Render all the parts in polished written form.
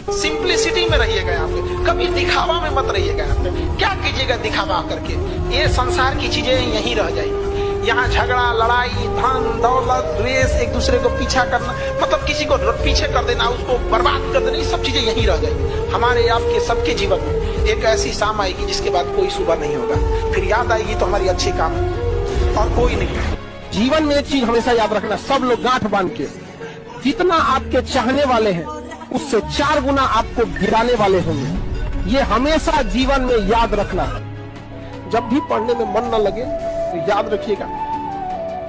Simplicity में रहिएगा यहाँ पे, कभी दिखावा में मत रहिएगा यहाँ पे। क्या कीजिएगा दिखावा करके? ये संसार की चीजें यहीं रह जाएंगी। यहाँ झगड़ा, लड़ाई, धन दौलत, द्वेष, एक दूसरे को पीछा करना, मतलब किसी को पीछे कर देना, उसको बर्बाद कर देना, ये सब चीजें यहीं रह जाएंगी। हमारे आपके सबके जीवन में एक ऐसी शाम आएगी जिसके बाद कोई सुबह नहीं होगा, फिर याद आएगी तो हमारी अच्छी काम है और कोई नहीं। जीवन में एक चीज हमेशा याद रखना, सब लोग गांठ बांध के, जितना आपके चाहने वाले हैं उससे 4 गुना आपको गिराने वाले होंगे। ये हमेशा जीवन में याद रखना। जब भी पढ़ने में मन न लगे तो याद रखिएगा,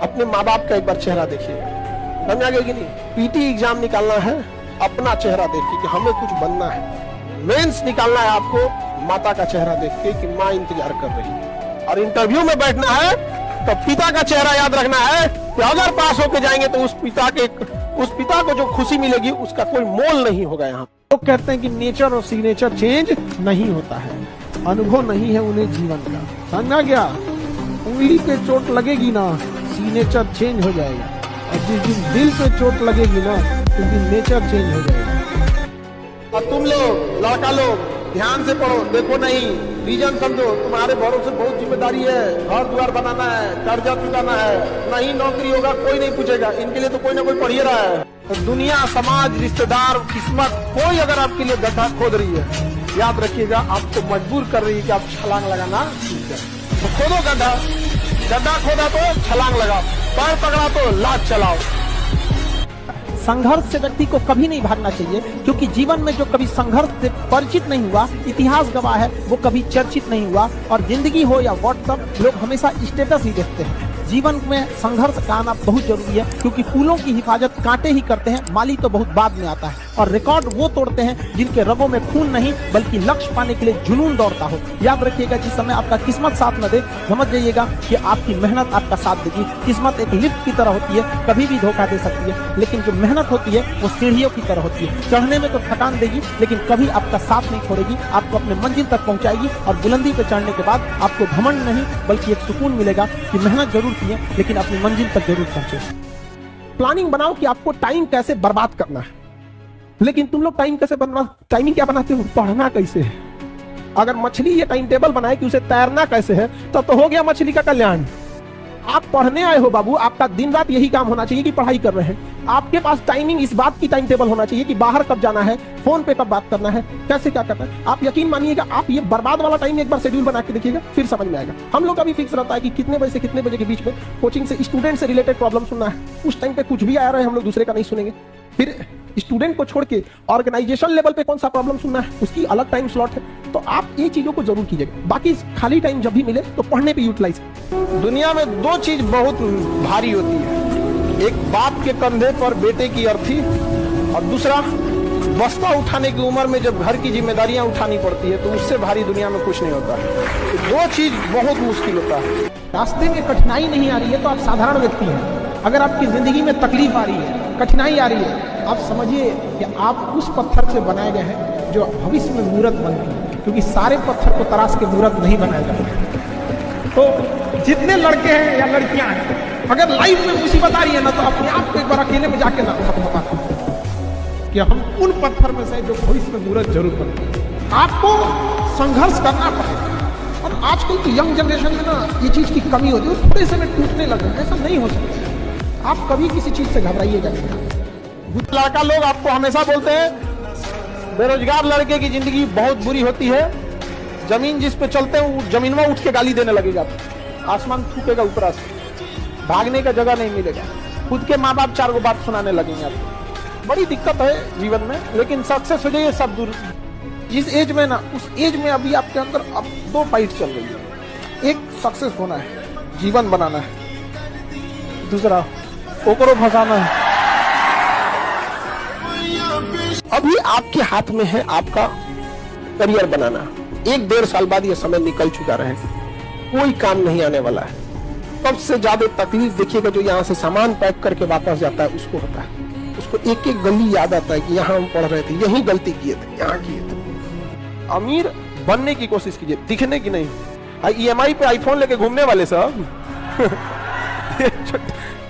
अपने माँ बाप का एक बार चेहरा देखिएगा, समझ आ गया कि नहीं? पीटी एग्जाम निकालना है, अपना चेहरा देख के कि हमें कुछ बनना है। मेंस निकालना है आपको, माता का चेहरा देख के कि माँ इंतजार कर रही है। और इंटरव्यू में बैठना है तो पिता का चेहरा याद रखना है कि अगर पास होके जाएंगे तो उस पिता को जो खुशी मिलेगी उसका कोई मोल नहीं होगा। यहाँ लोग कहते हैं कि नेचर और सिग्नेचर चेंज नहीं होता है, अनुभव नहीं है उन्हें जीवन का, समझा गया? उंगली पे चोट लगेगी ना, सिग्नेचर चेंज हो जाएगा, और जिस दिन दिल पे चोट लगेगी ना, उस दिन नेचर चेंज हो जाएगा। और तुम लोग लड़का लोग ध्यान से पढ़ो, देखो नहीं रीजन समझो, तुम्हारे भरोसे बहुत जिम्मेदारी है, घर द्वार बनाना है, कर्जा चुकाना है, नहीं नौकरी होगा कोई नहीं पूछेगा, इनके लिए तो कोई ना कोई पढ़ ही रहा है। तो दुनिया, समाज, रिश्तेदार, किस्मत, कोई अगर आपके लिए गड्ढा खोद रही है, याद रखिएगा आपको मजबूर कर रही है कि आप छलांग लगाना सीख जाए। तो खोदो गड्ढा, गड्ढा खोदा तो छलांग लगाओ, पैर पकड़ा तो लात चलाओ। संघर्ष से व्यक्ति को कभी नहीं भागना चाहिए, क्योंकि जीवन में जो कभी संघर्ष से परिचित नहीं हुआ, इतिहास गवाह है, वो कभी चर्चित नहीं हुआ। और जिंदगी हो या व्हाट्सएप, लोग हमेशा स्टेटस ही देखते हैं। जीवन में संघर्ष का आना बहुत जरूरी है, क्योंकि फूलों की हिफाजत कांटे ही करते हैं, माली तो बहुत बाद में आता है। और रिकॉर्ड वो तोड़ते हैं जिनके रगों में खून नहीं बल्कि लक्ष्य पाने के लिए जुनून दौड़ता हो। याद रखिएगा, जिस समय आपका किस्मत साथ न दे, समझ जाइएगा कि आपकी मेहनत आपका साथ देगी। किस्मत एक लिफ्ट की तरह होती है, कभी भी धोखा दे सकती है, लेकिन जो मेहनत होती है वो सीढ़ियों की तरह होती है। चढ़ने में तो थकान देगी, लेकिन कभी आपका साथ नहीं छोड़ेगी, आपको अपने मंजिल तक पहुंचाएगी। और बुलंदी पे चढ़ने के बाद आपको घमंड नहीं बल्कि एक सुकून मिलेगा कि मेहनत जरूर की है, लेकिन अपनी मंजिल तक जरूर पहुंचे। प्लानिंग बनाओ कि आपको टाइम कैसे बर्बाद करना है, लेकिन तुम लोग टाइमिंग क्या बनाते हो? पढ़ना कैसे है। अगर मछली ये टाइम टेबल बनाए कि उसे तैरना कैसे है, तब तो हो गया मछली का कल्याण। आप पढ़ने आए हो बाबू, आपका दिन रात यही काम होना चाहिए कि पढ़ाई कर रहे हैं। आपके पास टाइमिंग, इस बात की टाइम टेबल होना चाहिए कि बाहर कब जाना है, फोन पे कब बात करना है, कैसे क्या करना है। आप यकीन मानिएगा, आप ये बर्बाद वाला टाइम एक बार शेड्यूल बना के देखिएगा, फिर समझ में आएगा। हम लोग का भी फिक्स रहता है कि कितने बजे से कितने बजे के बीच में कोचिंग से स्टूडेंट से रिलेटेड प्रॉब्लम सुनना है। उस टाइम पे कुछ भी आ रहा है, हम लोग दूसरे का नहीं सुनेंगे। फिर स्टूडेंट को छोड़ के ऑर्गेनाइजेशन लेवल पे कौन सा प्रॉब्लम सुनना है, उसकी अलग टाइम स्लॉट है। तो आप ये चीजों को जरूर कीजिएगा। बाकी खाली टाइम जब भी मिले तो पढ़ने पे यूटिलाइज। दुनिया में 2 चीज बहुत भारी होती है, एक बाप के कंधे पर बेटे की अर्थी, और दूसरा बस्ता उठाने की उम्र में जब घर की जिम्मेदारियां उठानी पड़ती है, तो उससे भारी दुनिया में कुछ नहीं होता है। 2 चीज बहुत मुश्किल होता है। रास्ते में कठिनाई नहीं आ रही है तो आप साधारण व्यक्ति हैं। अगर आपकी जिंदगी में तकलीफ आ रही है, कठिनाई आ रही है, आप समझिए कि आप उस पत्थर से बनाए गए हैं जो भविष्य में मूर्त बनती है, क्योंकि सारे पत्थर को तराश के मूर्त नहीं बनाया जाता। तो जितने लड़के हैं या लड़कियां हैं, अगर लाइफ में मुसीबत आ रही है ना, तो अपने आप को एक बार अकेले में जाके ना कि हम उन पत्थर में से जो भविष्य में मूर्त जरूर बनती है। आपको संघर्ष करना पड़ेगा। और आजकल की यंग जनरेशन में ना ये चीज की कमी होती है, थोड़े से में टूटने लगे। ऐसा नहीं हो सकता। आप कभी किसी चीज से घबराइएगा नहीं। लड़का लोग आपको हमेशा बोलते हैं बेरोजगार लड़के की जिंदगी बहुत बुरी होती है, जमीन जिस पे चलते हैं जमीन में उठ के गाली देने लगेगा, आसमान थूकेगा ऊपर से, भागने का जगह नहीं मिलेगा, खुद के माँ बाप 4 बात सुनाने लगेंगे आपको। बड़ी दिक्कत है जीवन में, लेकिन सक्सेस हो जाइए सब दूर। जिस एज में ना, उस एज में अभी आपके अंदर अब 2 फाइट चल रही है। एक सक्सेस होना है, जीवन बनाना है, दूसरा ओकरो फंसाना है। अभी आपके हाथ में है आपका करियर बनाना। 1-1.5 साल बाद यह समय निकल चुका रहेगा, कोई काम नहीं आने वाला है। सबसे ज्यादा तकलीफ देखिएगा जो यहाँ से सामान पैक करके वापस जाता है, उसको होता है। उसको एक एक गली याद आता है कि यहाँ हम पढ़ रहे थे, यही गलती किए थे, यहाँ किए थे। अमीर बनने की कोशिश कीजिए, दिखने की नहीं। EMI पे आईफोन लेके घूमने वाले सब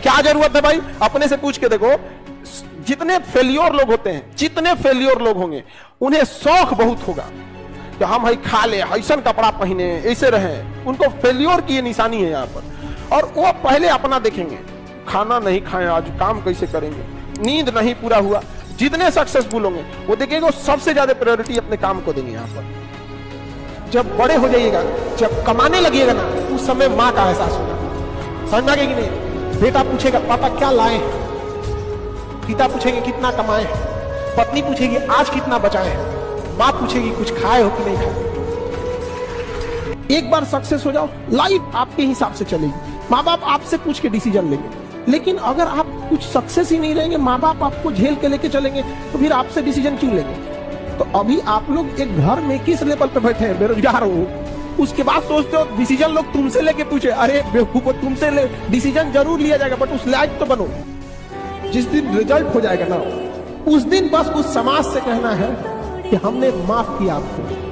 क्या जरूरत है भाई? अपने से पूछ के देखो, जितने फेलियर लोग होते हैं, जितने फेलियर लोग होंगे, उन्हें शौक बहुत होगा कि हम है खा ले, ऐसा कपड़ा पहने, ऐसे रहे। उनको फेल्योर की ये निशानी है यहाँ पर। और वो पहले अपना देखेंगे, खाना नहीं खाए आज, काम कैसे करेंगे, नींद नहीं पूरा हुआ। जितने सक्सेसफुल होंगे वो देखेंगे, वो सबसे ज्यादा प्रायोरिटी अपने काम को देंगे यहाँ पर। जब बड़े हो जाइएगा, जब कमाने लगिएगा ना, उस समय माँ का एहसास होगा। समझ में आ गया कि नहीं? बेटा पूछेगा पापा क्या लाए, पिता पूछेंगे कितना कमाए, पत्नी पूछेगी आज कितना बचाए, माँ पूछेगी कुछ खाए हो कि नहीं खाए। एक बार सक्सेस हो जाओ, लाइफ आपके हिसाब से चलेगी। माँ बाप आपसे पूछ के डिसीजन लेंगे। लेकिन अगर आप कुछ सक्सेस ही नहीं रहेंगे, माँ बाप आपको झेल के लेके चलेंगे, तो फिर आपसे डिसीजन क्यों लेंगे? तो अभी आप लोग एक घर में किस लेवल पे बैठे हैं, बेरोजगार हो, उसके बाद सोचते हो डिसीजन लोग तुमसे लेके पूछे। अरे बेवकूफो, तुमसे डिसीजन जरूर लिया जाएगा, बट उस लायक तो बनो। जिस दिन रिजल्ट हो जाएगा ना, उस दिन बस उस समाज से कहना है कि हमने माफ किया आपको।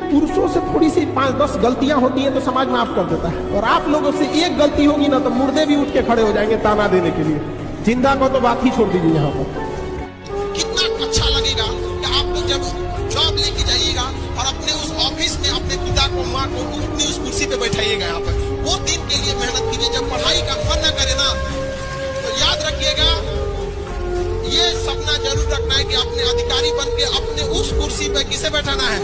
पुरुषों से थोड़ी सी 5-10 गलतियां होती हैं तो समाज माफ कर देता है, और आप लोगों से एक गलती होगी ना तो मुर्दे भी उठ के खड़े हो जाएंगे ताना देने के लिए। जिंदा को तो बात ही छोड़ दीजिए। यहाँ पर कितना अच्छा लगेगा कि आप लोग जब जॉब लेके जाइएगा और अपने उस ऑफिस में अपने पिता को, माँ को अपनी उस कुर्सी पे बैठाइएगा। यहाँ पर वो दिन के लिए मेहनत कीजिए। जब पढ़ाई का मन न करे ना, तो याद रखिएगा, ये सपना जरूर रखना है कि अपने अधिकारी बन के अपने उस कुर्सी पे किसे बैठाना है,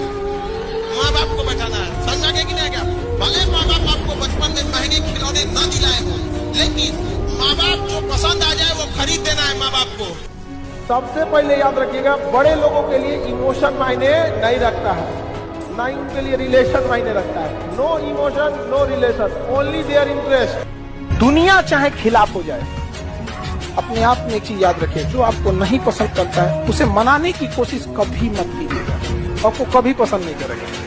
माँ बाप को बैठाना है। समझ आ गया कि नहीं? क्या भले माँ बाप आपको बचपन में महंगे खिलौने न दिलाए हो, लेकिन माँ बाप जो पसंद आ जाए वो खरीद देना है माँ बाप को। सबसे पहले याद रखिएगा, बड़े लोगों के लिए इमोशन मायने नहीं रखता है, ना ही उनके लिए रिलेशन मायने रखता है। No emotion, no relation, only their interest. दुनिया चाहे खिलाफ हो जाए, अपने आप में एक चीज याद रखिए, जो आपको नहीं पसंद करता है उसे मनाने की कोशिश कभी मत कीजिएगा, आपको कभी पसंद नहीं करेगा।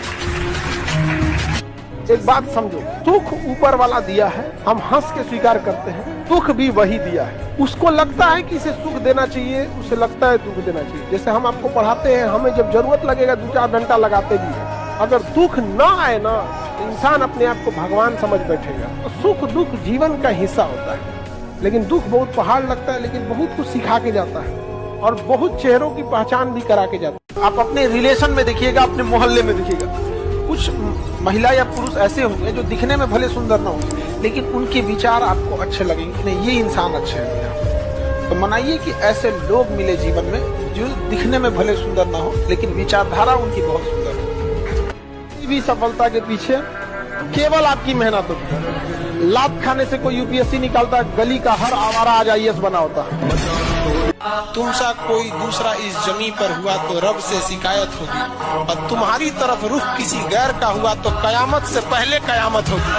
एक बात समझो, दुख ऊपर वाला दिया है, हम हंस के स्वीकार करते हैं, दुख भी वही दिया है। उसको लगता है कि इसे सुख देना चाहिए, उसे लगता है दुख देना चाहिए। जैसे हम आपको पढ़ाते हैं, हमें जब जरूरत लगेगा 2-4 घंटा लगाते भी हैं। अगर दुख ना आए ना, इंसान अपने आप को भगवान समझ बैठेगा। तो सुख दुख जीवन का हिस्सा होता है, लेकिन दुख बहुत पहाड़ लगता है, लेकिन बहुत कुछ सिखा के जाता है और बहुत चेहरों की पहचान भी करा के जाता है। आप अपने रिलेशन में देखिएगा, अपने मोहल्ले में देखिएगा, कुछ महिला या पुरुष ऐसे होंगे जो दिखने में भले सुंदर ना हो, लेकिन उनके विचार आपको अच्छे लगेंगे, नहीं ये इंसान अच्छे हैं। तो मनाइए कि ऐसे लोग मिले जीवन में जो दिखने में भले सुंदर ना हो, लेकिन विचारधारा उनकी बहुत सुंदर हो। किसी भी सफलता के पीछे केवल आपकी मेहनत होती है। लात खाने से कोई यूपीएससी निकालता, गली का हर आवारा आज आईएएस बना होता है। तुमसा कोई दूसरा इस जमी पर हुआ तो रब से शिकायत होगी, और तुम्हारी तरफ रुख किसी गैर का हुआ तो कयामत से पहले कयामत होगी।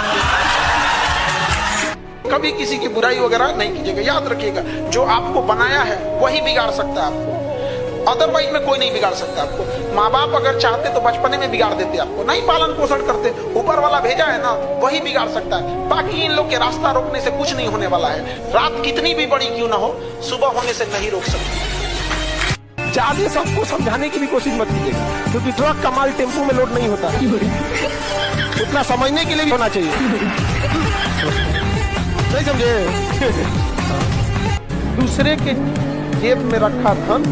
कभी किसी की बुराई वगैरह नहीं कीजिएगा। याद रखिएगा, जो आपको बनाया है वही बिगाड़ सकता है आपको, अदरवाइज में कोई नहीं बिगाड़ सकता आपको। माँ बाप अगर चाहते तो बचपने में बिगाड़ देते आपको, नहीं पालन पोषण करते, ऊपर वाला भेजा है ना, वही बिगाड़ सकता है। बाकी इन लोग के रास्ता रोकने से कुछ नहीं होने वाला है। रात कितनी भी बड़ी क्यों ना हो, सुबह होने से नहीं रोक सकती। ज्यादा सबको समझाने की भी कोशिश मत कीजिएगा, क्योंकि ट्रक का माल टेम्पो में लोड नहीं होता। उतना समझने के लिए भी होना चाहिए, नहीं समझे? दूसरे के जेब में रखा धन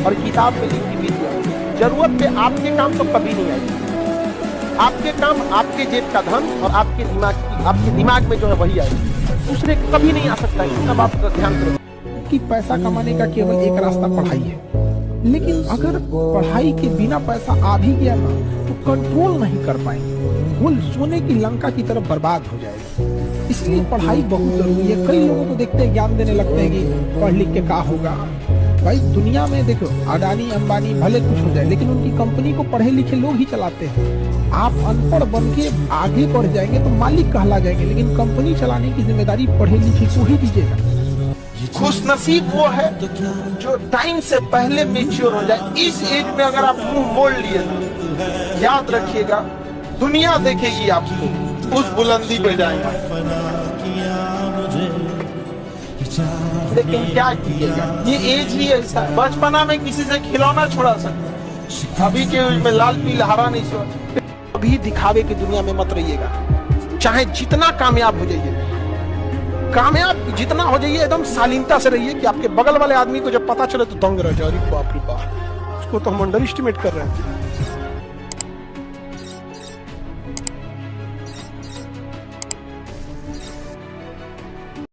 और किताब में लिखी विद्या, जरूरत पे आपके काम तो कभी नहीं आएगी। आपके काम आपके जेब का धन और आपके दिमाग में जो है वही आएगी, दूसरे कभी नहीं आ सकता है। तब आप ध्यान करो कि पैसा कमाने का केवल एक रास्ता पढ़ाई है, लेकिन अगर पढ़ाई के बिना पैसा आ भी गया ना तो कंट्रोल नहीं कर पाएंगे, वो सोने की लंका की तरफ बर्बाद हो जाएगी। इसलिए पढ़ाई बहुत जरूरी है। कई लोगों को देखते हैं, ज्ञान देने लगते हैं कि पढ़ लिख के क्या होगा। भाई दुनिया में देखो, अडानी अंबानी भले कुछ हो जाए, लेकिन उनकी कंपनी को पढ़े लिखे लोग ही चलाते हैं। आप अनपढ़ बन के आगे बढ़ जाएंगे तो मालिक कहला जाएंगे, लेकिन कंपनी चलाने की जिम्मेदारी पढ़े लिखे को ही दीजिएगा। खुशनसीब वो है जो टाइम से पहले मैच्योर हो जाए। इस एज में अगर आप मुंह मोड़ लिए, याद रखिएगा दुनिया देखेगी आपको, उस बुलंदी पे जाएगा। लेकिन क्या कीजिएगा, ये एज ही ऐसा। बचपना में किसी से खिलौना छुड़ा सकते, अभी के एज में लाल पीला हरा नहीं छुड़ा। अभी दिखावे की दुनिया में मत रहिएगा, चाहे जितना कामयाब हो जाइए, कामयाब जितना हो जाइए, एकदम शालीनता से रहिए कि आपके बगल वाले आदमी को जब पता चले तो दंग रह जाए, बाप रे बाप इसको तो हम अंडर एस्टिमेट कर रहे थे।